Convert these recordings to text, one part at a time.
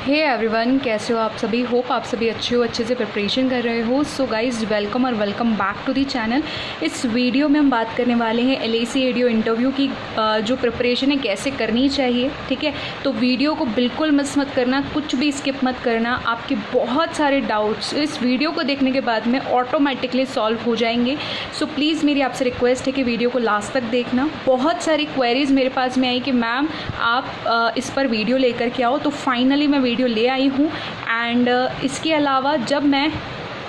Hey everyone, कैसे हो आप सभी। होप आप सभी अच्छे से प्रिपरेशन कर रहे हो। सो गाइज वेलकम और welcome back to the channel. इस वीडियो में हम बात करने वाले हैं LAC ADO इंटरव्यू की जो प्रिपरेशन है कैसे करनी चाहिए। ठीक है, तो वीडियो को बिल्कुल मिस मत करना, कुछ भी स्किप मत करना। आपके बहुत सारे डाउट्स इस वीडियो को देखने के बाद में ऑटोमेटिकली सॉल्व हो जाएंगे। सो प्लीज़ मेरी आपसे रिक्वेस्ट है कि वीडियो को लास्ट तक देखना। बहुत सारी क्वेरीज मेरे पास में आई कि मैम आप इस पर वीडियो लेकर के आओ, तो फाइनली मैं वीडियो ले आई हूँ। एंड इसके अलावा जब मैं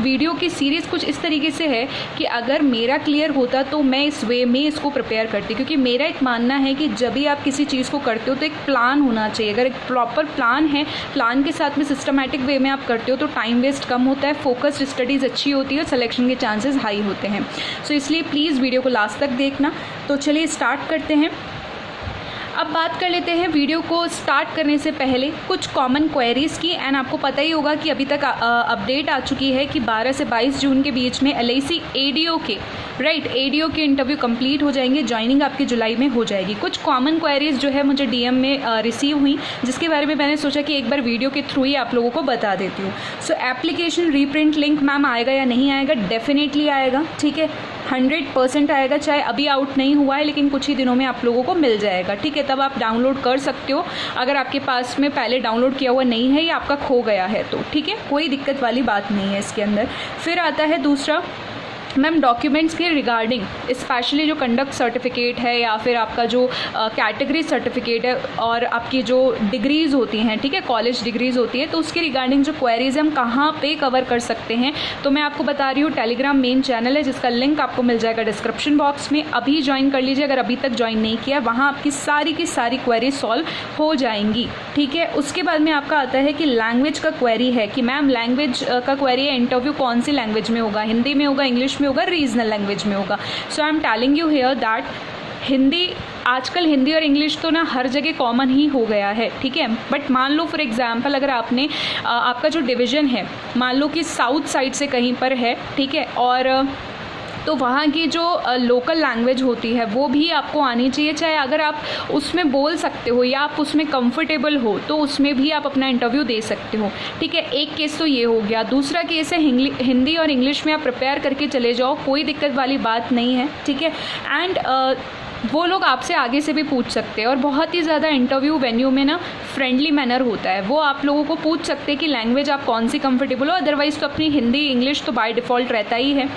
वीडियो की सीरीज़ कुछ इस तरीके से है कि अगर मेरा क्लियर होता तो मैं इस वे में इसको प्रिपेयर करती, क्योंकि मेरा एक मानना है कि जब भी आप किसी चीज़ को करते हो तो एक प्लान होना चाहिए। अगर एक प्रॉपर प्लान है, प्लान के साथ में सिस्टमैटिक वे में आप करते हो तो टाइम वेस्ट कम होता है, फोकस्ड स्टडीज़ अच्छी होती है और सिलेक्शन के चांसेस हाई होते हैं। सो इसलिए प्लीज़ वीडियो को लास्ट तक देखना। तो चलिए स्टार्ट करते हैं। अब बात कर लेते हैं वीडियो को स्टार्ट करने से पहले कुछ कॉमन क्वेरीज़ की। एंड आपको पता ही होगा कि अभी तक अपडेट आ चुकी है कि 12 से 22 जून के बीच में LAC ADO के ADO के इंटरव्यू कंप्लीट हो जाएंगे। ज्वाइनिंग आपकी जुलाई में हो जाएगी। कुछ कॉमन क्वेरीज़ जो है मुझे DM में रिसीव हुई, जिसके बारे में मैंने सोचा कि एक बार वीडियो के थ्रू ही आप लोगों को बता देती हूँ। सो एप्लीकेशन रीप्रिंट लिंक मैम आएगा या नहीं आएगा? डेफिनेटली आएगा। ठीक है, 100% आएगा। चाहे अभी आउट नहीं हुआ है लेकिन कुछ ही दिनों में आप लोगों को मिल जाएगा। ठीक है, तब आप डाउनलोड कर सकते हो अगर आपके पास में पहले डाउनलोड किया हुआ नहीं है या आपका खो गया है तो। ठीक है, कोई दिक्कत वाली बात नहीं है इसके अंदर। फिर आता है दूसरा, मैम डॉक्यूमेंट्स के रिगार्डिंग स्पेशली जो कंडक्ट सर्टिफिकेट है या फिर आपका जो कैटेगरी सर्टिफिकेट है और आपकी जो डिग्रीज़ होती हैं, ठीक है, कॉलेज डिग्रीज़ होती है, तो उसके रिगार्डिंग जो क्वेरीज हम कहाँ पे कवर कर सकते हैं तो मैं आपको बता रही हूँ। टेलीग्राम मेन चैनल है जिसका लिंक आपको मिल जाएगा डिस्क्रिप्शन बॉक्स में। अभी ज्वाइन कर लीजिए अगर अभी तक ज्वाइन नहीं किया। वहाँ आपकी सारी की सारी क्वेरीज सॉल्व हो जाएंगी। ठीक है, उसके बाद में आपका आता है कि लैंग्वेज का क्वेरी है कि मैम लैंग्वेज का क्वेरी है, इंटरव्यू कौन सी लैंग्वेज में होगा, हिंदी में होगा, इंग्लिश में होगा, रीजनल लैंग्वेज में होगा। So I am telling you here that Hindi, आजकल हिंदी और इंग्लिश तो ना हर जगह कॉमन ही हो गया है। ठीक है, बट मान लो फॉर एग्जांपल अगर आपने आपका जो डिवीज़न है मान लो कि साउथ साइड से कहीं पर है, ठीक है, और तो वहाँ की जो लोकल लैंग्वेज होती है वो भी आपको आनी चाहिए। चाहे अगर आप उसमें बोल सकते हो या आप उसमें कंफर्टेबल हो तो उसमें भी आप अपना इंटरव्यू दे सकते हो। ठीक है, एक केस तो ये हो गया। दूसरा केस है हिंदी और इंग्लिश में आप प्रिपेयर करके चले जाओ, कोई दिक्कत वाली बात नहीं है। ठीक है, एंड वो लोग आपसे आगे से भी पूछ सकते हैं और बहुत ही ज़्यादा इंटरव्यू वेन्यू में ना फ्रेंडली मैनर होता है। वो आप लोगों को पूछ सकते हैं कि लैंग्वेज आप कौन सी कंफर्टेबल हो, अदरवाइज़ तो अपनी हिंदी इंग्लिश तो बाय डिफ़ॉल्ट रहता ही है।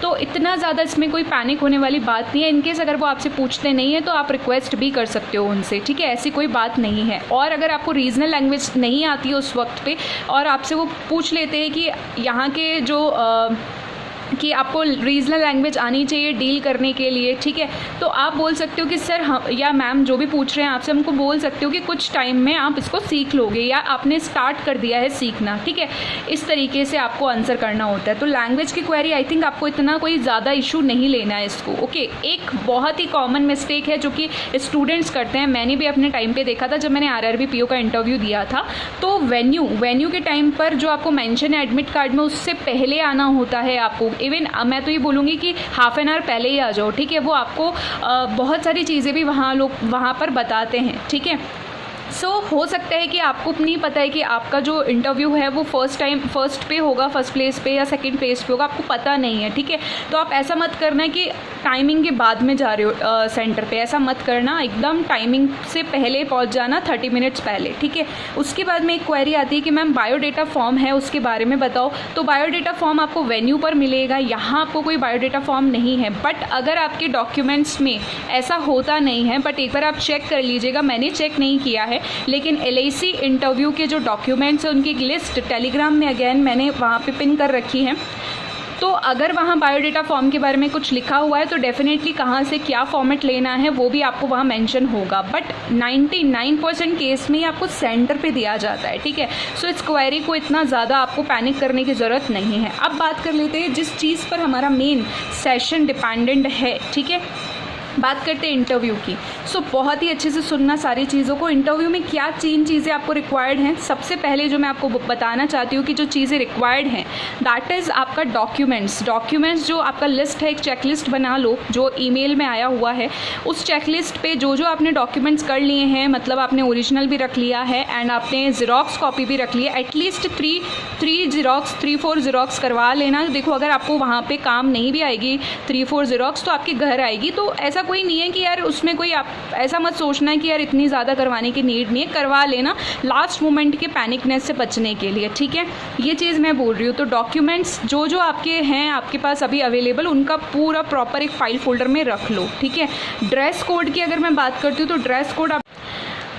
तो इतना ज़्यादा इसमें कोई पैनिक होने वाली बात नहीं है। इनकेस अगर वो आपसे पूछते नहीं है तो आप रिक्वेस्ट भी कर सकते हो उनसे। ठीक है, ऐसी कोई बात नहीं है। और अगर आपको रीजनल लैंग्वेज नहीं आती है उस वक्त पे और आपसे वो पूछ लेते हैं कि यहाँ के जो कि आपको रीजनल लैंग्वेज आनी चाहिए डील करने के लिए, ठीक है, तो आप बोल सकते हो कि सर हम या मैम जो भी पूछ रहे हैं आपसे, हमको बोल सकते हो कि कुछ टाइम में आप इसको सीख लोगे या आपने स्टार्ट कर दिया है सीखना। ठीक है, इस तरीके से आपको आंसर करना होता है। तो लैंग्वेज की क्वेरी आई थिंक आपको इतना कोई ज़्यादा इशू नहीं लेना है इसको। ओके, एक बहुत ही कॉमन मिस्टेक है जो कि स्टूडेंट्स करते हैं, मैंने भी अपने टाइम पर देखा था जब मैंने RRB PO का इंटरव्यू दिया था। तो वेन्यू के टाइम पर जो आपको मेंशन है एडमिट कार्ड में उससे पहले आना होता है आपको। इवन मैं तो ये बोलूँगी कि हाफ एन आवर पहले ही आ जाओ। ठीक है, वो आपको बहुत सारी चीज़ें भी लोग वहाँ पर बताते हैं। ठीक है, सो हो सकता है कि आपको नहीं पता है कि आपका जो इंटरव्यू है वो फर्स्ट पे होगा, फर्स्ट प्लेस पे या सेकंड प्लेस पे होगा, आपको पता नहीं है। ठीक है, तो आप ऐसा मत करना कि टाइमिंग के बाद में जा रहे हो सेंटर पे, ऐसा मत करना। एकदम टाइमिंग से पहले पहुंच जाना, 30 मिनट्स पहले। ठीक है, उसके बाद में एक क्वेरी आती है कि मैम बायोडेटा फॉर्म है उसके बारे में बताओ। तो बायोडेटा फॉर्म आपको वेन्यू पर मिलेगा, यहाँ आपको कोई बायोडेटा फॉर्म नहीं है। बट अगर आपके डॉक्यूमेंट्स में ऐसा होता नहीं है, बट एक बार आप चेक कर लीजिएगा, मैंने चेक नहीं किया है लेकिन LAC इंटरव्यू के जो डॉक्यूमेंट्स हैं उनकी एक लिस्ट टेलीग्राम में अगेन मैंने वहाँ पे पिन कर रखी है। तो अगर वहाँ बायोडेटा फॉर्म के बारे में कुछ लिखा हुआ है तो डेफिनेटली कहाँ से क्या फॉर्मेट लेना है वो भी आपको वहाँ मेंशन होगा। बट 99% केस में ही आपको सेंटर पे दिया जाता है। ठीक है, सो इस क्वेरी को इतना ज़्यादा आपको पैनिक करने की ज़रूरत नहीं है। अब बात कर लेते हैं जिस चीज़ पर हमारा मेन सेशन डिपेंडेंट है। ठीक है, बात करते हैं इंटरव्यू की। सो बहुत ही अच्छे से सुनना सारी चीज़ों को। इंटरव्यू में क्या 3 चीज़ें आपको रिक्वायर्ड हैं। सबसे पहले जो मैं आपको बताना चाहती हूँ कि जो चीज़ें रिक्वायर्ड हैं दैट इज़ आपका डॉक्यूमेंट्स जो आपका लिस्ट है, एक चेकलिस्ट बना लो जो ईमेल में आया हुआ है। उस चेकलिस्ट पे जो जो आपने डॉक्यूमेंट्स कर लिए हैं, मतलब आपने ओरिजिनल भी रख लिया है एंड आपने ज़ेरॉक्स कॉपी भी रख ली है, एटलीस्ट 3-4 ज़ेरॉक्स करवा लेना। देखो अगर आपको वहाँ पे काम नहीं भी आएगी 3-4 ज़ेरॉक्स तो आपके घर आएगी, तो ऐसा कोई नहीं है कि यार उसमें कोई आप ऐसा मत सोचना है कि यार इतनी ज़्यादा करवाने की नीड नहीं है, करवा लेना लास्ट मोमेंट के पैनिकनेस से बचने के लिए, ठीक है। ये चीज़ मैं बोल रही हूँ। तो डॉक्यूमेंट्स जो जो आपके हैं आपके पास अभी अवेलेबल, उनका पूरा प्रॉपर एक फाइल फोल्डर में रख लो, ठीक है। ड्रेस कोड की अगर मैं बात करती हूँ तो ड्रेस कोड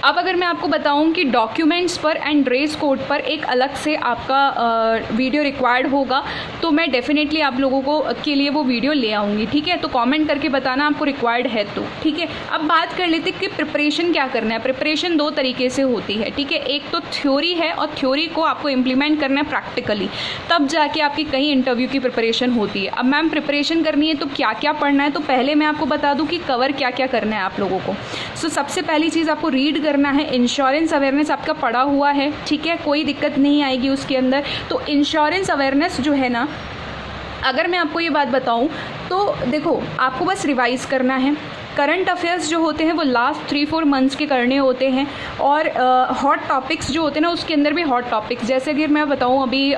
अब अगर मैं आपको बताऊं कि डॉक्यूमेंट्स पर एंड ड्रेस कोड पर एक अलग से आपका वीडियो रिक्वायर्ड होगा तो मैं डेफिनेटली आप लोगों को के लिए वो वीडियो ले आऊँगी, ठीक है। तो कमेंट करके बताना आपको रिक्वायर्ड है तो, ठीक है। अब बात कर लेते कि प्रिपरेशन क्या करना है। प्रिपरेशन 2 तरीके से होती है, ठीक है। एक तो थ्योरी है और थ्योरी को आपको इम्प्लीमेंट करना है प्रैक्टिकली, तब जाके आपकी कहीं इंटरव्यू की प्रिपरेशन होती है। अब मैम प्रिपरेशन करनी है तो क्या क्या पढ़ना है, तो पहले मैं आपको बता दूँ कि कवर क्या क्या करना है आप लोगों को। सो सबसे पहली चीज़ आपको रीड करना है। इंश्योरेंस अवेयरनेस आपका पड़ा हुआ है, ठीक है, कोई दिक्कत नहीं आएगी उसके अंदर। तो इंश्योरेंस अवेयरनेस जो है ना, अगर मैं आपको ये बात बताऊं तो देखो आपको बस रिवाइज़ करना है। करंट अफेयर्स जो होते हैं वो लास्ट 3-4 मंथ्स के करने होते हैं, और हॉट टॉपिक्स जो होते हैं ना उसके अंदर भी हॉट टॉपिक्स, जैसे अगर मैं बताऊं अभी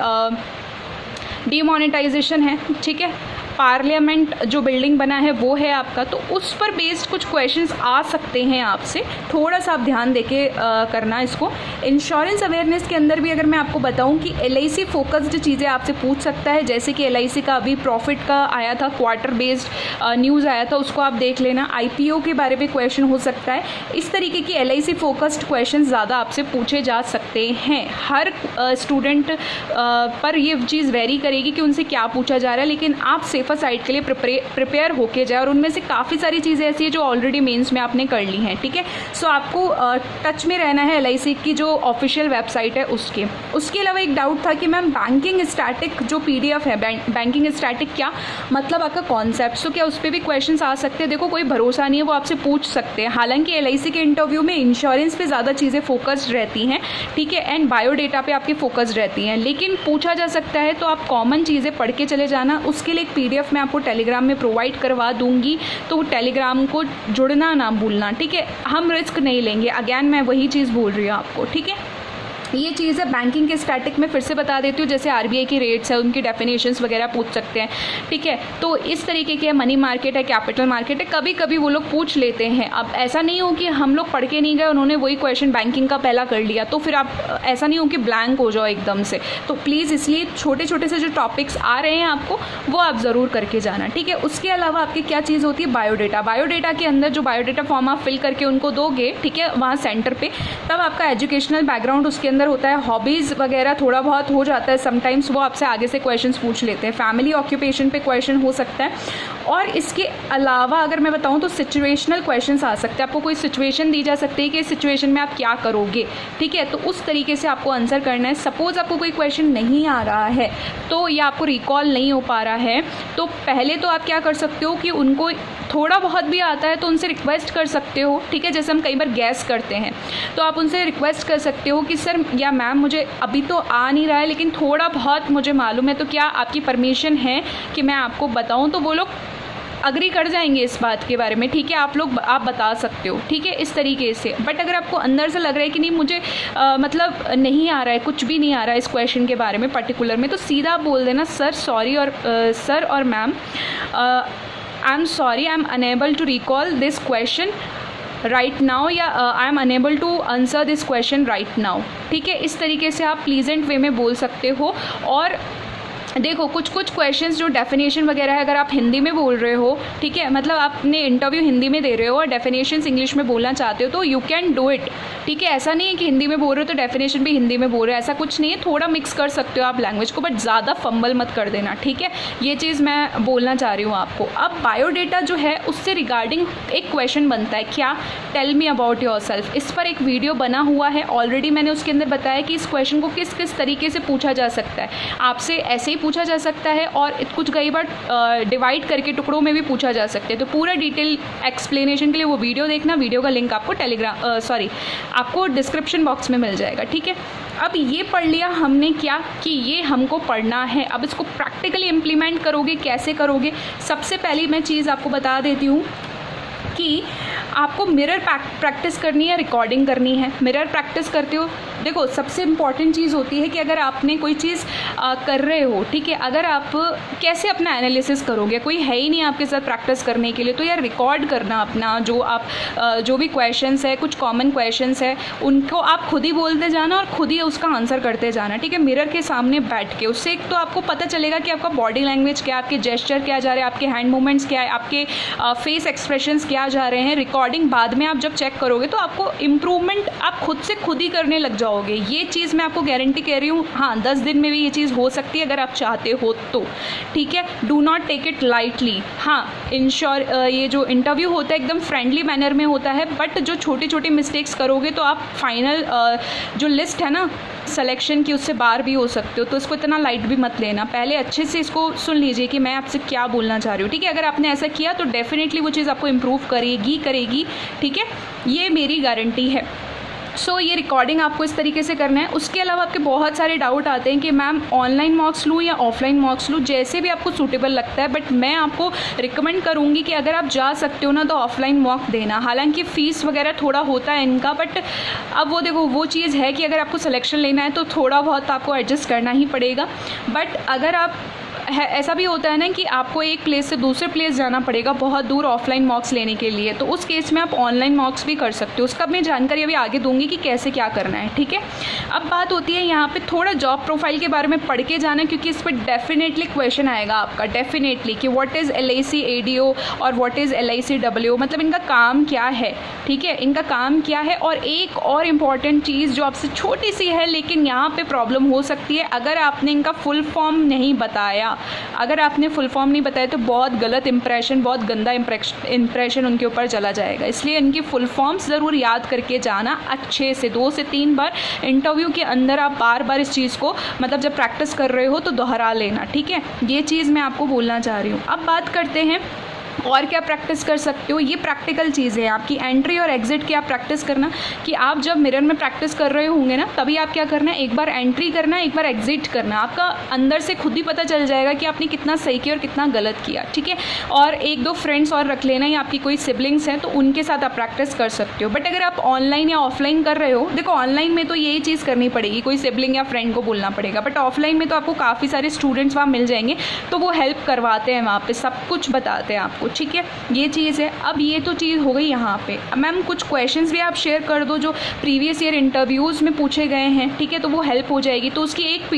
डीमोनेटाइजेशन है, ठीक है, पार्लियामेंट जो बिल्डिंग बना है वो है आपका, तो उस पर बेस्ड कुछ क्वेश्चंस आ सकते हैं आपसे, थोड़ा सा आप ध्यान देके करना इसको। इंश्योरेंस अवेयरनेस के अंदर भी अगर मैं आपको बताऊं कि LIC फोकस्ड चीज़ें आपसे पूछ सकता है, जैसे कि LIC का अभी प्रॉफिट का आया था, क्वार्टर बेस्ड न्यूज़ आया था, उसको आप देख लेना। IPO के बारे में क्वेश्चन हो सकता है। इस तरीके की LIC फोकस्ड क्वेश्चन ज़्यादा आपसे पूछे जा सकते हैं। हर स्टूडेंट पर ये चीज़ वेरी करेगी कि उनसे क्या पूछा जा रहा है, लेकिन आप सेफर साइड के लिए प्रिपेयर होके जाए, और उनमें से काफ़ी सारी चीज़ें ऐसी है जो ऑलरेडी मेंस में आपने कर ली हैं, ठीक है। सो आपको टच में रहना है LIC की जो ऑफिशियल वेबसाइट है उसके अलावा एक डाउट था कि मैम बैंकिंग स्टैटिक जो PDF है, बैंकिंग स्टैटिक क्या मतलब आपका कॉन्सेप्ट, सो क्या उस पर भी क्वेश्चन आ सकते हैं। देखो कोई भरोसा नहीं है, वो आपसे पूछ सकते हैं। हालांकि LIC के इंटरव्यू में इंश्योरेंस पे ज़्यादा चीज़ें फोकस्ड रहती हैं, ठीक है, एंड बायोडेटा पे आपकी फोकस्ड रहती हैं, लेकिन पूछा जा सकता है। तो आप कॉमन चीज़ें पढ़ के चले जाना। उसके लिए एक PDF मैं आपको टेलीग्राम में प्रोवाइड करवा दूंगी, तो टेलीग्राम को जुड़ना ना भूलना, ठीक है। हम रिस्क नहीं लेंगे, अगेन मैं वही चीज़ बोल रही हूँ आपको, ठीक है। ये चीज़ है बैंकिंग के स्टैटिक में फिर से बता देती हूँ, जैसे RBI की रेट्स है, उनकी डेफिनेशंस वगैरह पूछ सकते हैं, ठीक है। तो इस तरीके के मनी मार्केट है, कैपिटल मार्केट है, कभी कभी वो लोग पूछ लेते हैं। अब ऐसा नहीं हो कि हम लोग पढ़ के नहीं गए, उन्होंने वही क्वेश्चन बैंकिंग का पहला कर लिया, तो फिर आप ऐसा नहीं हो कि ब्लैंक हो जाओ एकदम से। तो प्लीज़ इसलिए छोटे छोटे से जो टॉपिक्स आ रहे हैं आपको वो आप ज़रूर करके जाना, ठीक है। उसके अलावा आपकी क्या चीज़ होती है, बायोडेटा के अंदर जो बायोडेटा फॉर्म आप फिल करके उनको दोगे, ठीक है, वहाँ सेंटर पर, तब आपका एजुकेशनल बैकग्राउंड उसके अंदर होता है, हॉबीज़ वगैरह थोड़ा बहुत हो जाता है समटाइम्स, वो आपसे आगे से क्वेश्चंस पूछ लेते हैं। फैमिली ऑक्यूपेशन पे क्वेश्चन हो सकता है, और इसके अलावा अगर मैं बताऊं तो सिचुएशनल क्वेश्चंस आ सकते हैं। आपको कोई सिचुएशन दी जा सकती है कि इस सिचुएशन में आप क्या करोगे, ठीक है, तो उस तरीके से आपको आंसर करना है। सपोज़ आपको कोई क्वेश्चन नहीं आ रहा है तो या आपको रिकॉल नहीं हो पा रहा है, तो पहले तो आप क्या कर सकते हो कि उनको थोड़ा बहुत भी आता है तो उनसे रिक्वेस्ट कर सकते हो, ठीक है। जैसे हम कई बार गैस करते हैं तो आप उनसे रिक्वेस्ट कर सकते हो कि सर या मैम मुझे अभी तो आ नहीं रहा है लेकिन थोड़ा बहुत मुझे मालूम है, तो क्या आपकी परमिशन है कि मैं आपको बताऊं। तो वो लोग अग्री कर जाएंगे इस बात के बारे में, ठीक है, आप बता सकते हो, ठीक है, इस तरीके से। बट अगर आपको अंदर से लग रहा है कि नहीं मुझे मतलब नहीं आ रहा है, कुछ भी नहीं आ रहा है इस क्वेश्चन के बारे में पर्टिकुलर में, तो सीधा आप बोल देना सर सॉरी, और सर और ma'am I am sorry, I am unable to recall this question right now, या I am unable to answer this question right now, ठीक है। इस तरीके से आप प्लीजेंट वे में बोल सकते हो। और देखो कुछ क्वेश्चंस जो डेफिनेशन वगैरह है, अगर आप हिंदी में बोल रहे हो, ठीक है, मतलब आपने इंटरव्यू हिंदी में दे रहे हो और डेफिनेशंस इंग्लिश में बोलना चाहते हो, तो यू कैन डू इट, ठीक है। ऐसा नहीं है कि हिंदी में बोल रहे हो तो डेफिनेशन भी हिंदी में बोल रहे हो, ऐसा कुछ नहीं है। थोड़ा मिक्स कर सकते हो आप लैंग्वेज को, बट ज़्यादा फंबल मत कर देना, ठीक है। ये चीज़ मैं बोलना चाह रही हूँ आपको। अब बायोडेटा जो है उससे रिगार्डिंग एक क्वेश्चन बनता है, क्या, tell me about yourself. इस पर एक वीडियो बना हुआ है ऑलरेडी, मैंने उसके अंदर बताया कि इस क्वेश्चन को किस किस तरीके से पूछा जा सकता है। आपसे ऐसे ही पूछा जा सकता है और कुछ कई बार डिवाइड करके टुकड़ों में भी पूछा जा सकता है। तो पूरा डिटेल एक्सप्लेनेशन के लिए वो वीडियो देखना, वीडियो का लिंक आपको आपको डिस्क्रिप्शन बॉक्स में मिल जाएगा, ठीक है। अब ये पढ़ लिया हमने क्या कि ये हमको पढ़ना है, अब इसको प्रैक्टिकली इम्प्लीमेंट करोगे, कैसे करोगे। सबसे पहली मैं चीज़ आपको बता देती हूँ कि आपको मिरर प्रैक्टिस करनी है, रिकॉर्डिंग करनी है। मिरर प्रैक्टिस करते हो, देखो सबसे इम्पॉर्टेंट चीज़ होती है कि अगर आपने कोई चीज़ कर रहे हो, ठीक है, अगर आप कैसे अपना एनालिसिस करोगे, कोई है ही नहीं आपके साथ प्रैक्टिस करने के लिए, तो यार रिकॉर्ड करना अपना जो भी क्वेश्चंस है, कुछ कॉमन क्वेश्चंस है, उनको आप खुद ही बोलते जाना और खुद ही उसका आंसर करते जाना, ठीक है, मिरर के सामने बैठ के। उससे एक तो आपको पता चलेगा कि आपका बॉडी लैंग्वेज क्या है, आपके जेस्चर क्या जा रहे हैं, आपके हैंड मूवमेंट्स क्या है, आपके फेस एक्सप्रेशंस क्या जा रहे हैं। रिकॉर्डिंग बाद में आप जब चेक करोगे तो आपको इम्प्रूवमेंट आप खुद से खुद ही करने लग जाओगे। ये चीज़ मैं आपको गारंटी कह रही हूँ। हाँ, 10 दिन में भी ये चीज़ हो सकती है अगर आप चाहते हो तो, ठीक है। Do not take it lightly. हाँ, ये जो इंटरव्यू होता है एकदम फ्रेंडली मैनर में होता है, बट जो छोटी छोटी मिस्टेक्स करोगे तो आप फाइनल जो लिस्ट है ना सिलेक्शन की, उससे बाहर भी हो सकते हो। तो इसको इतना लाइट भी मत लेना, पहले अच्छे से इसको सुन लीजिए कि मैं आपसे क्या बोलना चाह रही हूँ, ठीक है। अगर आपने ऐसा किया तो डेफिनेटली वो चीज़ आपको इम्प्रूव करेगी, ठीक है, ये मेरी गारंटी है। सो ये रिकॉर्डिंग आपको इस तरीके से करना है। उसके अलावा आपके बहुत सारे डाउट आते हैं कि मैम ऑनलाइन मॉक्स लूँ या ऑफलाइन मॉक्स लूँ, जैसे भी आपको सूटेबल लगता है, बट मैं आपको रिकमेंड करूँगी कि अगर आप जा सकते हो ना तो ऑफलाइन मॉक देना। हालांकि फ़ीस वगैरह थोड़ा होता है इनका, बट अब वो देखो वो चीज़ है कि अगर आपको सिलेक्शन लेना है तो थोड़ा बहुत आपको एडजस्ट करना ही पड़ेगा। बट अगर आप ऐसा भी होता है ना कि आपको एक प्लेस से दूसरे प्लेस जाना पड़ेगा बहुत दूर ऑफलाइन मॉक्स लेने के लिए, तो उस केस में आप ऑनलाइन मॉक्स भी कर सकते हो। उसका मैं जानकारी अभी आगे दूंगी कि कैसे क्या करना है, ठीक है। अब बात होती है यहाँ पे थोड़ा जॉब प्रोफाइल के बारे में पढ़ के जाना, क्योंकि इस पर डेफिनेटली क्वेश्चन आएगा आपका, डेफिनेटली, कि व्हाट इज़ LIC ADO और व्हाट इज़ LIC WO, मतलब इनका काम क्या है, ठीक है, इनका काम क्या है। और एक और इम्पॉर्टेंट चीज़ जो आपसे छोटी सी है लेकिन यहाँ पे प्रॉब्लम हो सकती है, अगर आपने इनका फुल फॉर्म नहीं बताया, अगर आपने फुल फॉर्म नहीं बताया तो बहुत गलत इंप्रेशन, बहुत गंदा इंप्रेशन उनके ऊपर चला जाएगा। इसलिए इनकी फुल फॉर्म्स ज़रूर याद करके जाना अच्छे से, 2 से 3 बार इंटरव्यू के अंदर आप बार बार इस चीज़ को, मतलब जब प्रैक्टिस कर रहे हो तो दोहरा लेना, ठीक है। ये चीज़ मैं आपको बोलना चाह रही हूँ। अब बात करते हैं और क्या प्रैक्टिस कर सकते हो। ये प्रैक्टिकल चीज़ है आपकी एंट्री और एग्जिट की। आप प्रैक्टिस करना कि आप जब मिरर में प्रैक्टिस कर रहे होंगे ना, तभी आप क्या करना है, एक बार एंट्री करना, एक बार एग्जिट करना। आपका अंदर से खुद ही पता चल जाएगा कि आपने कितना सही किया और कितना गलत किया, ठीक है। और 1-2 फ्रेंड्स और रख लेना, या आपकी कोई सिबलिंग्स हैं तो उनके साथ आप प्रैक्टिस कर सकते हो। बट अगर आप ऑनलाइन या ऑफलाइन कर रहे हो, देखो ऑनलाइन में तो यही चीज़ करनी पड़ेगी, कोई सिबलिंग या फ्रेंड को बोलना पड़ेगा, बट ऑफलाइन में तो आपको काफ़ी सारे स्टूडेंट्स वहाँ मिल जाएंगे, तो वो हेल्प करवाते हैं, वहाँ पर सब कुछ बताते हैं आपको, ठीक है। ये चीज़ है। अब ये तो चीज़ हो गई यहाँ पे। मैम कुछ क्वेश्चंस भी आप शेयर कर दो जो प्रीवियस ईयर इंटरव्यूज़ में पूछे गए हैं, ठीक है, तो वो हेल्प हो जाएगी। तो उसकी एक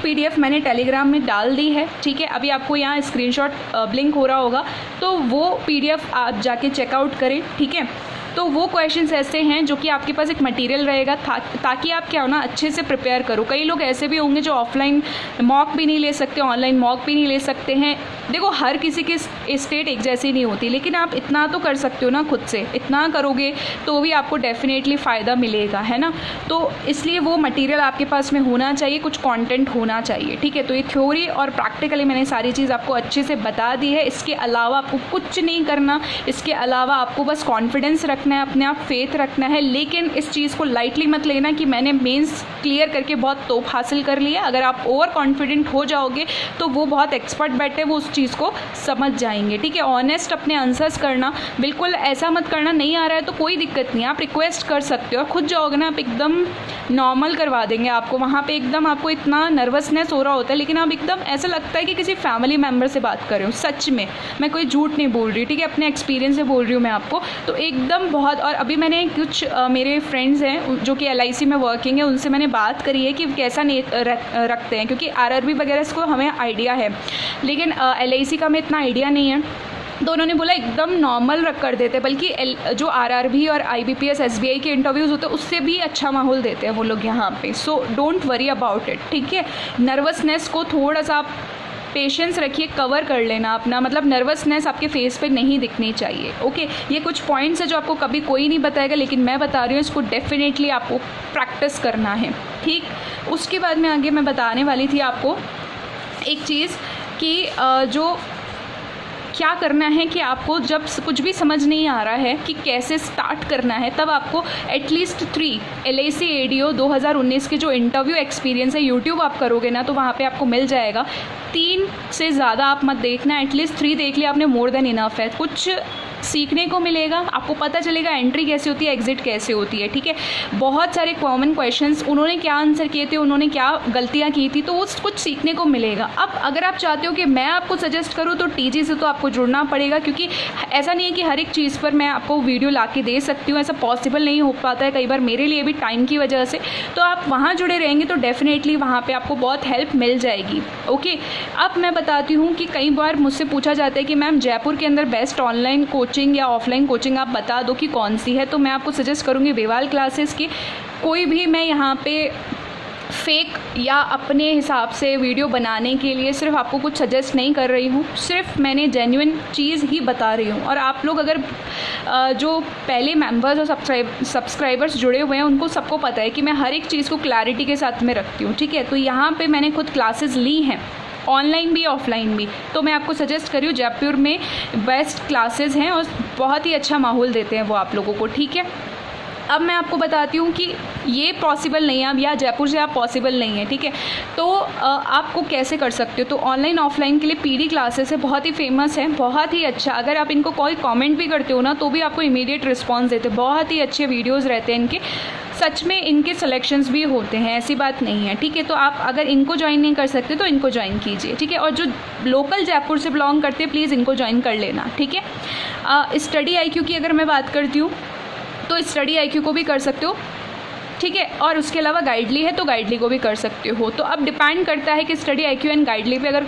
पीडीएफ मैंने टेलीग्राम में डाल दी है, ठीक है। अभी आपको यहाँ स्क्रीनशॉट ब्लिंक हो रहा होगा, तो वो पीडीएफ आप जाके चेकआउट करें, ठीक है। तो वो क्वेश्चंस ऐसे हैं जो कि आपके पास एक मटेरियल रहेगा ताकि आप क्या हो ना अच्छे से प्रिपेयर करो। कई लोग ऐसे भी होंगे जो ऑफलाइन मॉक भी नहीं ले सकते, ऑनलाइन मॉक भी नहीं ले सकते हैं। देखो हर किसी की स्टेट एक जैसी नहीं होती, लेकिन आप इतना तो कर सकते हो ना खुद से, इतना करोगे तो भी आपको डेफिनेटली फ़ायदा मिलेगा, है ना। तो इसलिए वो मटेरियल आपके पास में होना चाहिए, कुछ कंटेंट होना चाहिए, ठीक है। तो ये थ्योरी और प्रैक्टिकली मैंने सारी चीज़ आपको अच्छे से बता दी है। इसके अलावा आपको कुछ नहीं करना, इसके अलावा आपको बस कॉन्फिडेंस रखना है, अपने आप फेथ रखना है। लेकिन इस चीज़ को लाइटली मत लेना कि मैंने मेंस क्लियर करके बहुत तोप हासिल कर लिया। अगर आप ओवर कॉन्फिडेंट हो जाओगे तो वो बहुत एक्सपर्ट बैठे, वो उस चीज़ को समझ जाएंगे, ठीक है। ऑनेस्ट अपने आंसर्स करना, बिल्कुल ऐसा मत करना नहीं आ रहा है तो कोई दिक्कत नहीं, आप रिक्वेस्ट कर सकते हो। खुद जाओगे ना आप एकदम नॉर्मल करवा देंगे आपको। वहाँ पे एकदम आपको इतना नर्वसनेस हो रहा होता है, लेकिन आप एकदम ऐसा लगता है कि किसी फैमिली मेम्बर से बात कर रहे हो। सच में मैं कोई झूठ नहीं बोल रही, ठीक है, अपने एक्सपीरियंस से बोल रही हूँ मैं आपको। तो एकदम बहुत, और अभी मैंने कुछ मेरे फ्रेंड्स हैं जो कि LIC में वर्किंग है, उनसे मैंने बात करी है कि कैसा रखते हैं, क्योंकि RRB वगैरह इसको हमें आइडिया है, लेकिन LIC का हमें इतना आइडिया नहीं है। तो उन्होंने बोला एकदम नॉर्मल रख कर देते, बल्कि जो RRB और IBPS SBI के इंटरव्यूज़ होते हैं उससे भी अच्छा माहौल देते हैं वो लोग यहाँ पे। So don't worry about it, ठीक है। नर्वसनेस को थोड़ा सा पेशेंस रखिए, कवर कर लेना अपना, मतलब नर्वसनेस आपके फेस पे नहीं दिखनी चाहिए, ओके। ये कुछ पॉइंट्स है जो आपको कभी कोई नहीं बताएगा, लेकिन मैं बता रही हूँ, इसको डेफिनेटली आपको प्रैक्टिस करना है, ठीक। उसके बाद में आगे मैं बताने वाली थी आपको एक चीज़ कि जो क्या करना है कि आपको जब कुछ भी समझ नहीं आ रहा है कि कैसे स्टार्ट करना है, तब आपको एटलीस्ट 3 LIC ADO 2019 के जो इंटरव्यू एक्सपीरियंस है यूट्यूब आप करोगे ना तो वहाँ पे आपको मिल जाएगा। 3 से ज़्यादा आप मत देखना, एटलीस्ट 3 देख लिया आपने, मोर देन इनफ है। कुछ सीखने को मिलेगा, आपको पता चलेगा एंट्री कैसे होती है, एग्जिट कैसे होती है, ठीक है। बहुत सारे कॉमन क्वेश्चंस, उन्होंने क्या आंसर किए थे, उन्होंने क्या गलतियाँ की थी, तो वो कुछ सीखने को मिलेगा। अब अगर आप चाहते हो कि मैं आपको सजेस्ट करूँ तो TG से तो आपको जुड़ना पड़ेगा, क्योंकि ऐसा नहीं है कि हर एक चीज़ पर मैं आपको वीडियो ला के दे सकती हूँ, ऐसा पॉसिबल नहीं हो पाता है कई बार मेरे लिए भी टाइम की वजह से। तो आप वहाँ जुड़े रहेंगे तो डेफिनेटली वहाँ पर आपको बहुत हेल्प मिल जाएगी। ओके, अब मैं बताती हूँ कि कई बार मुझसे पूछा जाता है कि मैम जयपुर के अंदर बेस्ट ऑनलाइन कोचिंग या ऑफलाइन कोचिंग आप बता दो कि कौन सी है। तो मैं आपको सजेस्ट करूँगी वेवाल क्लासेस की। कोई भी मैं यहाँ पे फेक या अपने हिसाब से वीडियो बनाने के लिए सिर्फ आपको कुछ सजेस्ट नहीं कर रही हूँ, सिर्फ मैंने जेन्युइन चीज़ ही बता रही हूँ। और आप लोग अगर जो पहले मेंबर्स और सब्सक्राइबर्स जुड़े हुए हैं उनको सबको पता है कि मैं हर एक चीज़ को क्लैरिटी के साथ में रखती हूँ, ठीक है। तो यहाँ पे मैंने खुद क्लासेस ली हैं, ऑनलाइन भी ऑफलाइन भी, तो मैं आपको सजेस्ट करी हूँ। जयपुर में बेस्ट क्लासेस हैं और बहुत ही अच्छा माहौल देते हैं वो आप लोगों को, ठीक है। अब मैं आपको बताती हूँ कि ये पॉसिबल नहीं है अब, या जयपुर से आप पॉसिबल नहीं है, ठीक है। तो आपको कैसे कर सकते हो, तो ऑनलाइन ऑफलाइन के लिए PD क्लासेस है, बहुत ही फेमस है, बहुत ही अच्छा। अगर आप इनको कोई कमेंट भी करते हो ना तो भी आपको इमीडिएट रिस्पॉन्स देते हैं, बहुत ही अच्छे वीडियोज़ रहते हैं इनके, सच में इनके सिलेक्शंस भी होते हैं, ऐसी बात नहीं है, ठीक है। तो आप अगर इनको ज्वाइन नहीं कर सकते तो इनको ज्वाइन कीजिए, ठीक है। और जो लोकल जयपुर से बिलोंग करते हैं प्लीज़ इनको ज्वाइन कर लेना, ठीक है। स्टडी IQ की अगर मैं बात करती हूँ तो स्टडी IQ को भी कर सकते हो, ठीक है। और उसके अलावा गाइडली है तो गाइडली को भी कर सकते हो। तो अब डिपेंड करता है कि स्टडी IQ एंड गाइडली पे अगर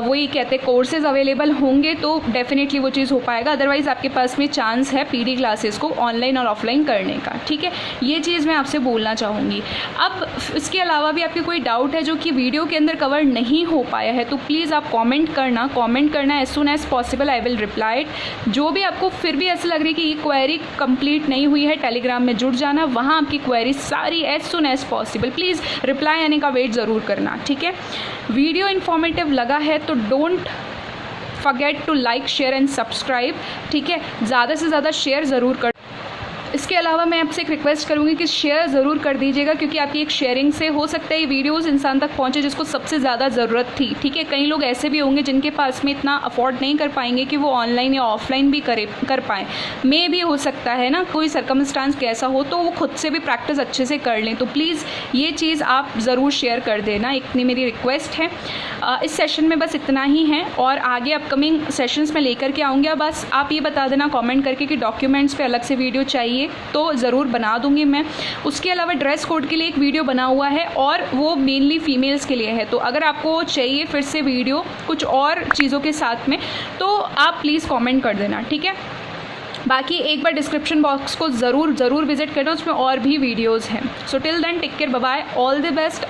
वही कहते हैं कोर्सेज अवेलेबल होंगे तो डेफिनेटली वो चीज़ हो पाएगा, अदरवाइज़ आपके पास में चांस है PD क्लासेस को ऑनलाइन और ऑफलाइन करने का, ठीक है। ये चीज़ मैं आपसे बोलना चाहूँगी। अब इसके अलावा भी आपके कोई डाउट है जो कि वीडियो के अंदर कवर नहीं हो पाया है तो प्लीज़ आप कॉमेंट करना as soon as possible, I will reply it. जो भी आपको फिर भी ऐसा लग रही है कि ये क्वेरी कंप्लीट नहीं हुई है, टेलीग्राम में जुड़ जाना, वहाँ आपकी क्वेरी सारी as soon as possible, please reply आने का वेट ज़रूर करना, ठीक है। वीडियो इन्फॉर्मेटिव लगा है तो don't forget to like share and subscribe, ठीक है। ज़्यादा से ज़्यादा शेयर ज़रूर कर। इसके अलावा मैं आपसे एक रिक्वेस्ट करूँगी कि शेयर ज़रूर कर दीजिएगा, क्योंकि आपकी एक शेयरिंग से हो सकता है ये वीडियोस इंसान तक पहुँचे जिसको सबसे ज़्यादा ज़रूरत थी, ठीक है। कई लोग ऐसे भी होंगे जिनके पास में इतना अफोर्ड नहीं कर पाएंगे कि वो ऑनलाइन या ऑफलाइन भी कर पाएँ, मे भी हो सकता है ना, कोई सर्कमस्टांस कैसा हो तो वो खुद से भी प्रैक्टिस अच्छे से कर लें। तो प्लीज़ ये चीज़ आप ज़रूर शेयर कर देना, इतनी मेरी रिक्वेस्ट है। इस सेशन में बस इतना ही है और आगे अपकमिंग सेशंस में लेकर के आऊँगी। बस आप ये बता देना कमेंट करके कि डॉक्यूमेंट्स पे अलग से वीडियो चाहिए तो ज़रूर बना दूंगी मैं। उसके अलावा ड्रेस कोड के लिए एक वीडियो बना हुआ है और वो मेनली फीमेल्स के लिए है, तो अगर आपको चाहिए फिर से वीडियो कुछ और चीज़ों के साथ में तो आप प्लीज़ कमेंट कर देना, ठीक है। बाकी एक बार डिस्क्रिप्शन बॉक्स को ज़रूर विजिट करना, उसमें और भी वीडियोज़ हैं। So till then take care, bye bye, all the best.